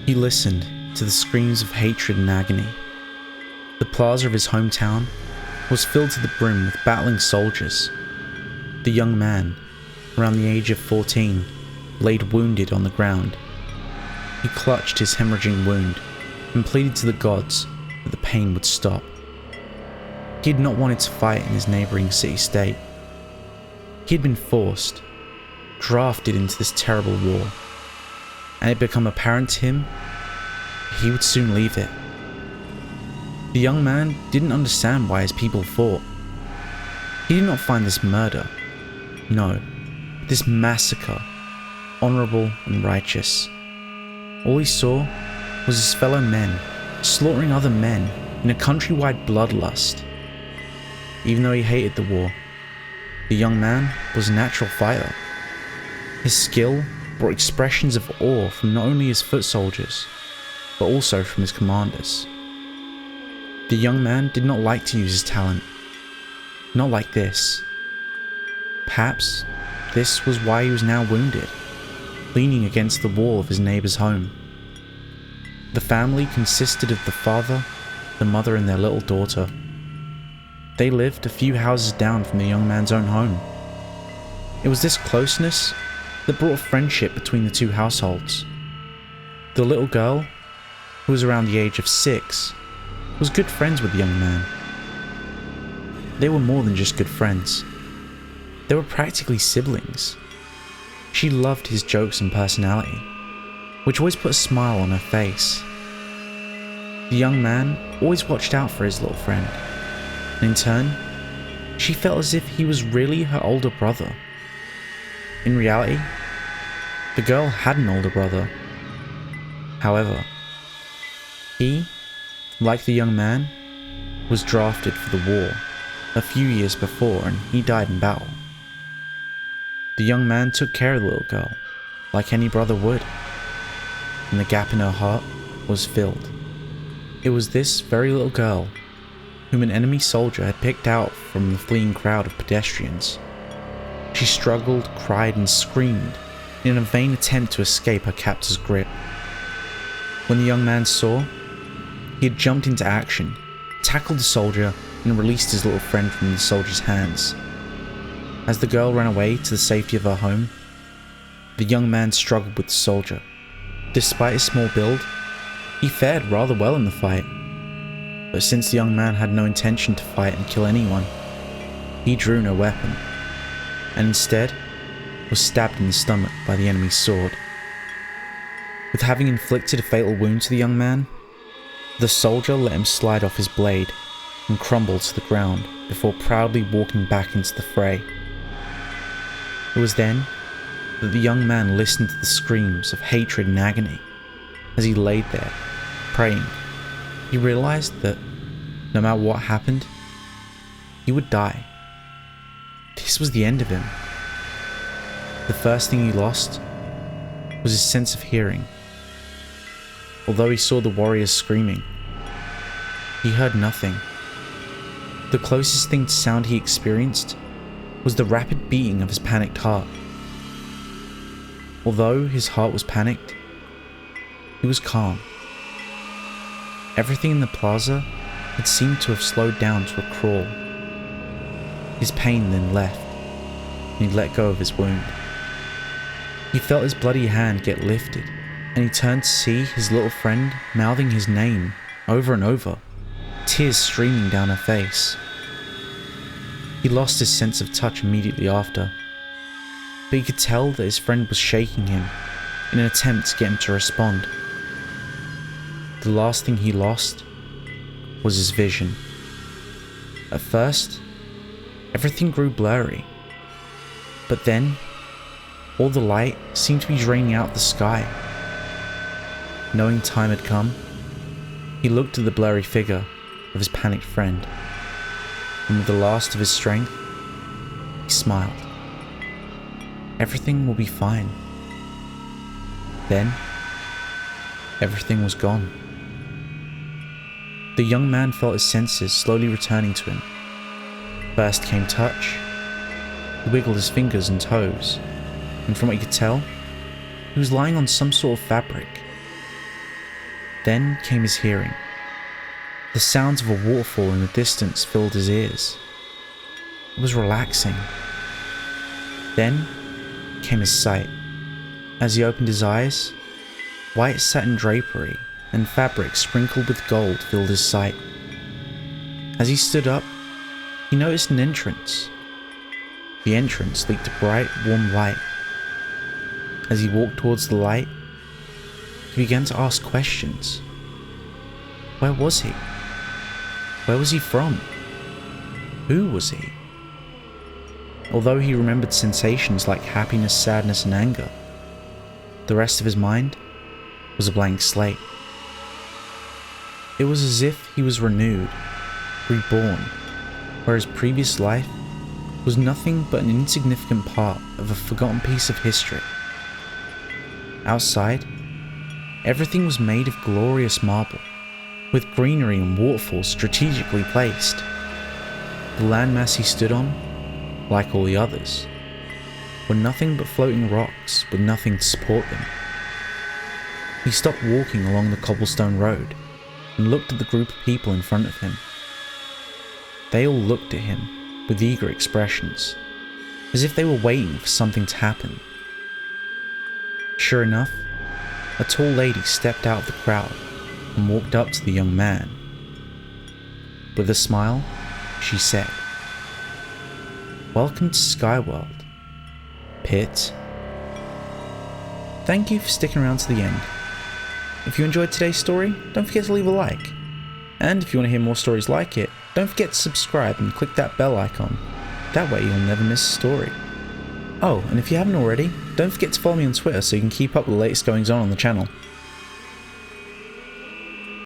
He listened to the screams of hatred and agony. The plaza of his hometown was filled to the brim with battling soldiers. The young man, around the age of 14, laid wounded on the ground. He clutched his hemorrhaging wound and pleaded to the gods that the pain would stop. He had not wanted to fight in his neighboring city-state. He had been forced, drafted into this terrible war, and it had become apparent to him that he would soon leave it. The young man didn't understand why his people fought. He did not find this murder, no, this massacre, honourable and righteous. All he saw was his fellow men slaughtering other men in a countrywide bloodlust. Even though he hated the war, the young man was a natural fighter. His skill brought expressions of awe from not only his foot soldiers, but also from his commanders. The young man did not like to use his talent. Not like this. Perhaps this was why he was now wounded, leaning against the wall of his neighbour's home. The family consisted of the father, the mother and their little daughter. They lived a few houses down from the young man's own home. It was this closeness that brought friendship between the two households. The little girl, who was around the age of 6, was good friends with the young man. They were more than just good friends. They were practically siblings. She loved his jokes and personality, which always put a smile on her face. The young man always watched out for his little friend, and in turn, she felt as if he was really her older brother. In reality, the girl had an older brother. However, he, like the young man, was drafted for the war a few years before and he died in battle. The young man took care of the little girl, like any brother would, and the gap in her heart was filled. It was this very little girl whom an enemy soldier had picked out from the fleeing crowd of pedestrians. She struggled, cried and screamed in a vain attempt to escape her captor's grip. When the young man saw, he had jumped into action, tackled the soldier and released his little friend from the soldier's hands. As the girl ran away to the safety of her home, the young man struggled with the soldier. Despite his small build, he fared rather well in the fight. But since the young man had no intention to fight and kill anyone, he drew no weapon, and instead was stabbed in the stomach by the enemy's sword. With having inflicted a fatal wound to the young man, the soldier let him slide off his blade and crumble to the ground before proudly walking back into the fray. It was then that the young man listened to the screams of hatred and agony as he laid there, praying. He realized that no matter what happened, he would die. This was the end of him. The first thing he lost was his sense of hearing. Although he saw the warriors screaming, he heard nothing. The closest thing to sound he experienced was the rapid beating of his panicked heart. Although his heart was panicked, he was calm. Everything in the plaza had seemed to have slowed down to a crawl. His pain then left, and he let go of his wound. He felt his bloody hand get lifted, and he turned to see his little friend mouthing his name over and over, tears streaming down her face. He lost his sense of touch immediately after, but he could tell that his friend was shaking him in an attempt to get him to respond. The last thing he lost was his vision. At first, everything grew blurry, but then all the light seemed to be draining out the sky. Knowing time had come, he looked at the blurry figure of his panicked friend, and with the last of his strength, he smiled. Everything will be fine. Then, everything was gone. The young man felt his senses slowly returning to him. First came touch. He wiggled his fingers and toes, and from what he could tell, he was lying on some sort of fabric. Then came his hearing. The sounds of a waterfall in the distance filled his ears. It was relaxing. Then came his sight. As he opened his eyes, white satin drapery and fabric sprinkled with gold filled his sight. As he stood up, he noticed an entrance. The entrance leaked a bright, warm light. As he walked towards the light, he began to ask questions. Where was he? Where was he from? Who was he? Although he remembered sensations like happiness, sadness, and anger, the rest of his mind was a blank slate. It was as if he was renewed, reborn, where his previous life was nothing but an insignificant part of a forgotten piece of history. Outside, everything was made of glorious marble, with greenery and waterfalls strategically placed. The landmass he stood on, like all the others, were nothing but floating rocks with nothing to support them. He stopped walking along the cobblestone road and looked at the group of people in front of him. They all looked at him with eager expressions, as if they were waiting for something to happen. Sure enough, a tall lady stepped out of the crowd and walked up to the young man. With a smile, she said, "Welcome to Skyworld, Pit." Thank you for sticking around to the end. If you enjoyed today's story, don't forget to leave a like. And if you want to hear more stories like it, don't forget to subscribe and click that bell icon. That way you'll never miss a story. Oh, and if you haven't already, don't forget to follow me on Twitter so you can keep up with the latest goings on the channel.